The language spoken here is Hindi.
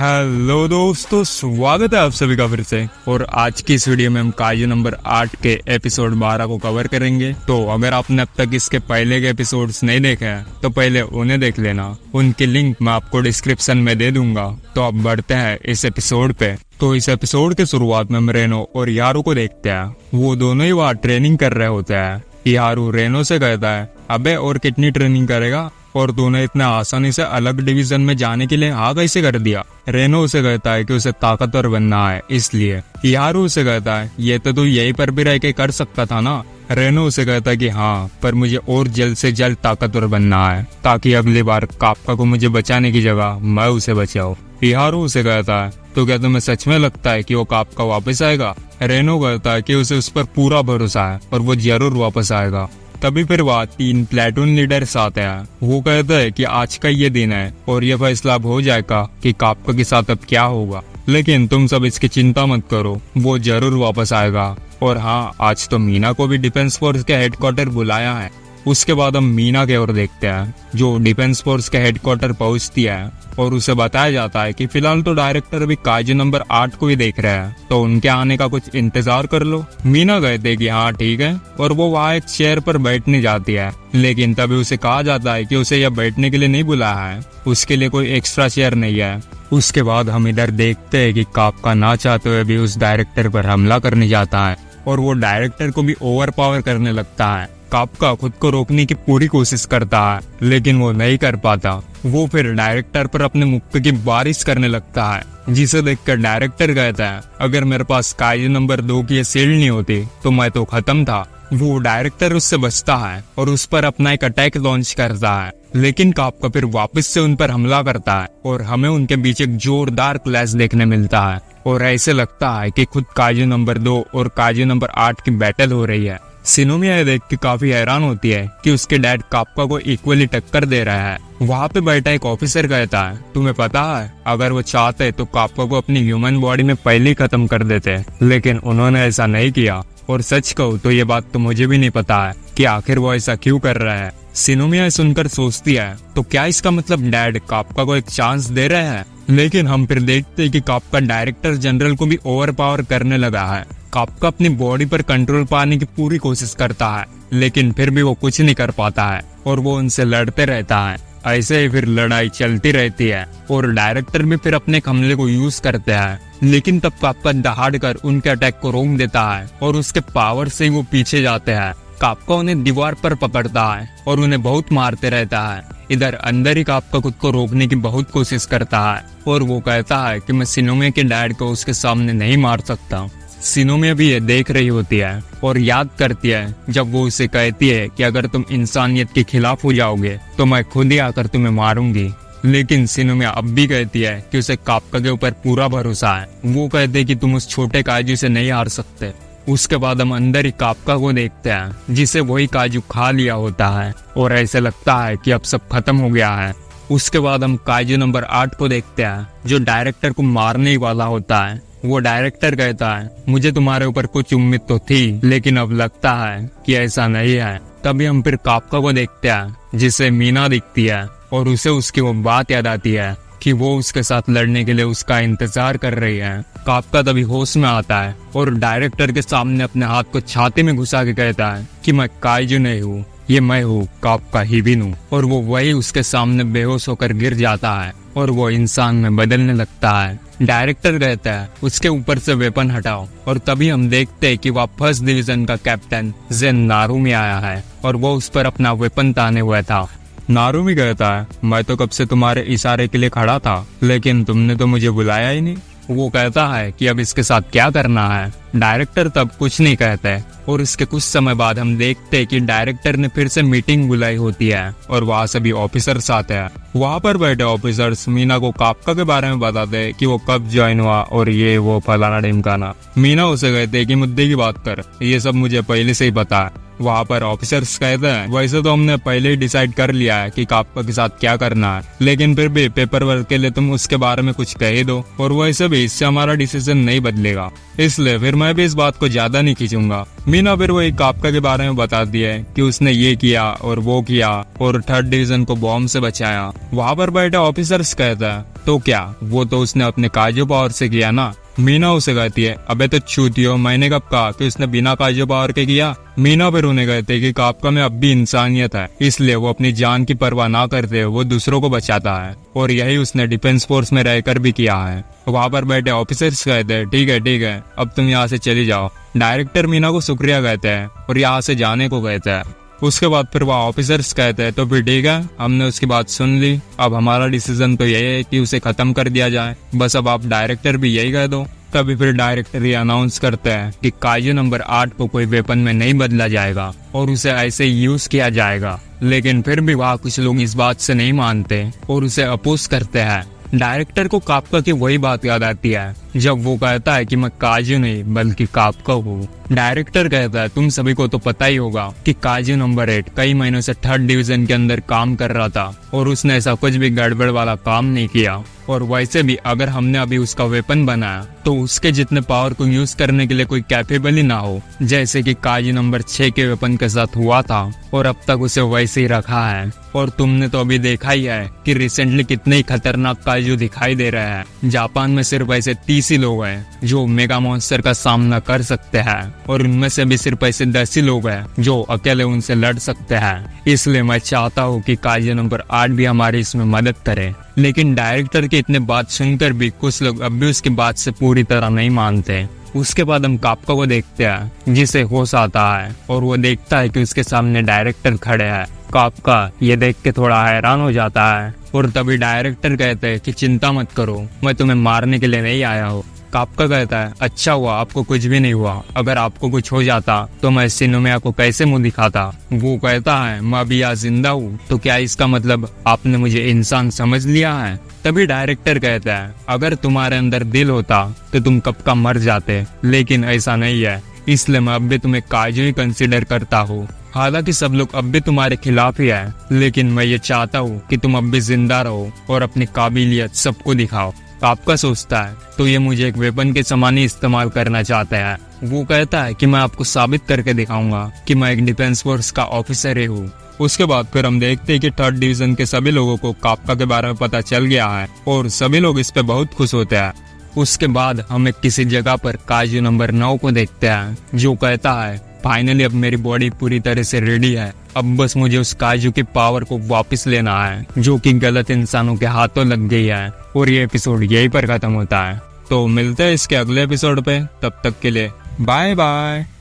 हेलो दोस्तों, स्वागत है आप सभी का फिर से। और आज की इस वीडियो में हम काइजू नंबर 8 के एपिसोड 12 को कवर करेंगे। तो अगर आपने अब तक इसके पहले के एपिसोड्स नहीं देखे हैं तो पहले उन्हें देख लेना, उनकी लिंक मैं आपको डिस्क्रिप्शन में दे दूंगा। तो अब बढ़ते हैं इस एपिसोड पे। तो इस एपिसोड के शुरुआत में हम रेनो और यारू को देखते हैं। वो दोनों ही वहाँ ट्रेनिंग कर रहे होते हैं। यारू रेनो से कहता है, अबे और कितनी ट्रेनिंग करेगा, और तूने इतना आसानी से अलग डिवीजन में जाने के लिए हाँ कैसे कर दिया। रेनो उसे कहता है कि उसे ताकतवर बनना है इसलिए। यारू उसे कहता है, ये तो तू यहीं पर भी रह के कर सकता था ना। रेनो उसे कहता है कि हाँ, पर मुझे और जल्द से जल्द ताकतवर बनना है ताकि अगली बार काप्का को मुझे बचाने की जगह मैं उसे बचाऊं। यारू उसे कहता है, तो क्या तुम्हें सच में लगता है कि वो काप्का वापस आएगा। रेनो कहता है कि उसे उस पर पूरा भरोसा है और वो जरूर वापस आएगा। तभी फिर वहाँ 3 प्लेटून लीडर्स आते हैं। वो कहते हैं कि आज का ये दिन है और ये फैसला अब हो जाएगा कि काप्का के साथ अब क्या होगा, लेकिन तुम सब इसकी चिंता मत करो, वो जरूर वापस आएगा। और हाँ, आज तो मीना को भी डिफेंस फोर्स के हेडक्वार्टर बुलाया है। उसके बाद हम मीना की ओर देखते हैं, जो डिफेंस फोर्स के हेडक्वार्टर पहुंचती है और उसे बताया जाता है कि फिलहाल तो डायरेक्टर अभी काइजू नंबर 8 को ही देख रहे हैं, तो उनके आने का कुछ इंतजार कर लो। मीना कहते कि हाँ ठीक है, और वो वहाँ एक चेयर पर बैठने जाती है। लेकिन तभी उसे कहा जाता है कि उसे यह बैठने के लिए नहीं बुलाया है, उसके लिए कोई एक्स्ट्रा चेयर नहीं है। उसके बाद हम इधर देखते हैं कि काप्का ना चाहते हुए भी उस डायरेक्टर पर हमला करने जाता है और वो डायरेक्टर को भी ओवर पावर करने लगता है। काप्का खुद को रोकने की पूरी कोशिश करता है, लेकिन वो नहीं कर पाता। वो फिर डायरेक्टर पर अपने मुक्के की बारिश करने लगता है, जिसे देखकर डायरेक्टर कहता है, अगर मेरे पास काइजू नंबर 2 की शील्ड नहीं होती तो मैं तो खत्म था। वो डायरेक्टर उससे बचता है और उस पर अपना एक अटैक लॉन्च करता है, लेकिन काप्का फिर वापस से उन पर हमला करता है और हमें उनके बीच एक जोरदार क्लैश देखने मिलता है। और ऐसे लगता है कि खुद काइजू नंबर 2 और काइजू नंबर 8 की बैटल हो रही है। सिनोमिया ये देख के काफी हैरान होती है कि उसके डैड काप्का को इक्वली टक्कर दे रहा है। वहाँ पे बैठा एक ऑफिसर कहता है, तुम्हें पता है, अगर वो चाहते तो काप्का को अपनी ह्यूमन बॉडी में पहले ही खत्म कर देते, लेकिन उन्होंने ऐसा नहीं किया। और सच कहूँ तो ये बात तो मुझे भी नहीं पता है कि आखिर वो ऐसा क्यों कर रहा है। सिनोमिया सुनकर सोचती है, तो क्या इसका मतलब डैड काप्का को एक चांस दे रहे हैं। लेकिन हम फिर देखते हैं कि काप्का डायरेक्टर जनरल को भी ओवर पावर करने लगा है। काप्का अपनी बॉडी पर कंट्रोल पाने की पूरी कोशिश करता है, लेकिन फिर भी वो कुछ नहीं कर पाता है और वो उनसे लड़ते रहता है। ऐसे ही फिर लड़ाई चलती रहती है और डायरेक्टर भी फिर अपने हमले को यूज करते हैं, लेकिन तब काप्का दहाड़ कर उनके अटैक को रोक देता है और उसके पावर से वो पीछे जाते हैं। काप्का उन्हें दीवार पर पकड़ता है और उन्हें बहुत मारते रहता है। इधर अंदर ही काप्का खुद को रोकने की बहुत कोशिश करता है और वो कहता है कि मैं सिनोमिया के डैड को उसके सामने नहीं मार सकता। सिनोमिया भी ये देख रही होती है और याद करती है जब वो उसे कहती है कि अगर तुम इंसानियत के खिलाफ हो जाओगे तो मैं खुद ही आकर तुम्हें मारूंगी। लेकिन सिनोमिया अब भी कहती है कि उसे काप्का के ऊपर पूरा भरोसा है। वो कहते हैं कि तुम उस छोटे काजू से नहीं हार सकते। उसके बाद हम अंदर ही काप्का को देखते हैं, जिसे वही काजू खा लिया होता है और ऐसे लगता है कि अब सब खत्म हो गया है। उसके बाद हम काइजू नंबर 8 को देखते हैं, जो डायरेक्टर को मारने ही वाला होता है। वो डायरेक्टर कहता है, मुझे तुम्हारे ऊपर कुछ उम्मीद तो थी, लेकिन अब लगता है कि ऐसा नहीं है। तभी हम फिर काप्का को देखते हैं, जिसे मीना दिखती है और उसे उसकी वो बात याद आती है कि वो उसके साथ लड़ने के लिए उसका इंतजार कर रही है। काप्का तभी होश में आता है और डायरेक्टर के सामने अपने हाथ को छाती में घुसा के कहता है कि मैं काइजू नहीं हूँ, ये मैं हूँ काप्का हिबिनु। और वो वही उसके सामने बेहोश होकर गिर जाता है और वो इंसान में बदलने लगता है। डायरेक्टर कहता है, उसके ऊपर से वेपन हटाओ। और तभी हम देखते हैं कि वह 1st डिवीजन का कैप्टन जेन नारुमी आया है और वो उस पर अपना वेपन ताने हुआ था। नारुमी कहता है, मैं तो कब से तुम्हारे इशारे के लिए खड़ा था, लेकिन तुमने तो मुझे बुलाया ही नहीं। वो कहता है कि अब इसके साथ क्या करना है। डायरेक्टर तब कुछ नहीं कहते और इसके कुछ समय बाद हम देखते हैं कि डायरेक्टर ने फिर से मीटिंग बुलाई होती है और वहाँ सभी ऑफिसर्स आते हैं। वहाँ पर बैठे ऑफिसर्स मीना को काप्का के बारे में बताते हैं कि वो कब ज्वाइन हुआ और ये वो फलाना ढिमकाना। मीना उसे कहते हैं कि मुद्दे की बात कर, ये सब मुझे पहले से ही पता है। वहाँ पर ऑफिसर्स कहते हैं वैसे तो हमने पहले ही डिसाइड कर लिया है कि काप्का के साथ क्या करना है, लेकिन फिर भी पेपर वर्क के लिए तुम उसके बारे में कुछ कह ही दो, और वैसे भी इससे हमारा डिसीजन नहीं बदलेगा, इसलिए फिर मैं भी इस बात को ज्यादा नहीं खींचूंगा। मीना फिर वही काप्का के बारे में बताती है कि उसने ये किया और वो किया और 3rd डिवीजन को बॉम्ब से बचाया। वहाँ पर बैठे ऑफिसर्स कहता है तो क्या वो तो उसने अपने काजू पावर से किया ना। मीना उसे कहती है अबे तो चूतियो, मैंने कब कहा कि उसने बिना काजू पावर के किया। मीना फिर उन्हें कहते कि काप्का में अब भी इंसानियत है, इसलिए वो अपनी जान की परवाह ना करते वो दूसरों को बचाता है, और यही उसने डिफेंस फोर्स में रहकर भी किया है। वहाँ पर बैठे ऑफिसर्स कहते हैं ठीक है, अब तुम यहाँ से चली जाओ। डायरेक्टर मीना को शुक्रिया कहते हैं और यहाँ से जाने को कहते हैं। उसके बाद फिर वह ऑफिसर्स कहते हैं तो फिर ठीक है, हमने उसकी बात सुन ली, अब हमारा डिसीजन तो यही है कि उसे खत्म कर दिया जाए, बस अब आप डायरेक्टर भी यही कह दो। तभी फिर डायरेक्टर ये अनाउंस करते हैं कि काजू नंबर 8 को कोई वेपन में नहीं बदला जाएगा और उसे ऐसे यूज किया जाएगा। लेकिन फिर भी वहाँ कुछ लोग इस बात से नहीं मानते और उसे अपोज करते हैं। डायरेक्टर को काप्का की वही बात याद आती है जब वो कहता है कि मैं काजू नहीं बल्कि काप्का हूँ। डायरेक्टर कहता है तुम सभी को तो पता ही होगा कि काजू नंबर 8 कई महीनों से 3rd डिवीजन के अंदर काम कर रहा था और उसने ऐसा कुछ भी गड़बड़ वाला काम नहीं किया, और वैसे भी अगर हमने अभी उसका वेपन बनाया तो उसके जितने पावर को यूज करने के लिए कोई कैपेबल ही ना हो, जैसे कि काजू नंबर 6 के वेपन के साथ हुआ था, और अब तक उसे वैसे ही रखा है। और तुमने तो अभी देखा ही है कि रिसेंटली कितने ही खतरनाक काजू दिखाई दे रहे हैं। जापान में सिर्फ ऐसे 30 ही लोग हैं जो मेगा मॉन्स्टर का सामना कर सकते हैं, और उनमें से भी सिर्फ ऐसे 10 ही लोग हैं जो अकेले उनसे लड़ सकते हैं। इसलिए मैं चाहता हूँ कि काजू नंबर 8 भी हमारी इसमें मदद करे। लेकिन डायरेक्टर के इतने बात सुनकर भी कुछ लोग अब भी उसकी बात से पूरी तरह नहीं मानते। उसके बाद हम काप्का को देखते हैं जिसे होश आता है और वो देखता है कि उसके सामने डायरेक्टर खड़े हैं। काप्का ये देख के थोड़ा हैरान हो जाता है और तभी डायरेक्टर कहते हैं कि चिंता मत करो, मैं तुम्हें मारने के लिए नहीं आया हूँ। काप्का कहता है अच्छा हुआ आपको कुछ भी नहीं हुआ, अगर आपको कुछ हो जाता तो मैं शिनोमिया को कैसे मुंह दिखाता। वो कहता है मैं अभी यहाँ जिंदा हूँ तो क्या इसका मतलब आपने मुझे इंसान समझ लिया है। तभी डायरेक्टर कहता है अगर तुम्हारे अंदर दिल होता तो तुम कब का मर जाते, लेकिन ऐसा नहीं है, इसलिए मैं अब भी तुम्हें काजू ही कंसिडर करता हूँ। हालांकि सब लोग अब भी तुम्हारे खिलाफ ही है, लेकिन मैं ये चाहता हूँ कि तुम अब भी जिंदा रहो और अपनी काबिलियत सबको दिखाओ। काप्का सोचता है तो ये मुझे एक वेपन के समान ही इस्तेमाल करना चाहता है। वो कहता है कि मैं आपको साबित करके दिखाऊंगा कि मैं एक डिफेंस फोर्स का ऑफिसर ही हूँ। उसके बाद फिर हम देखते हैं कि 3rd डिवीजन के सभी लोगों को काप्का के बारे में पता चल गया है और सभी लोग इस पे बहुत खुश होते हैं। उसके बाद हम किसी जगह पर काजू नंबर 9 को देखते हैं जो कहता है फाइनली अब मेरी बॉडी पूरी तरह से रेडी है, अब बस मुझे उस काजू की पावर को वापस लेना है जो कि गलत इंसानों के हाथों लग गई है। और ये एपिसोड यहीं पर खत्म होता है। तो मिलते हैं इसके अगले एपिसोड पे, तब तक के लिए बाय बाय।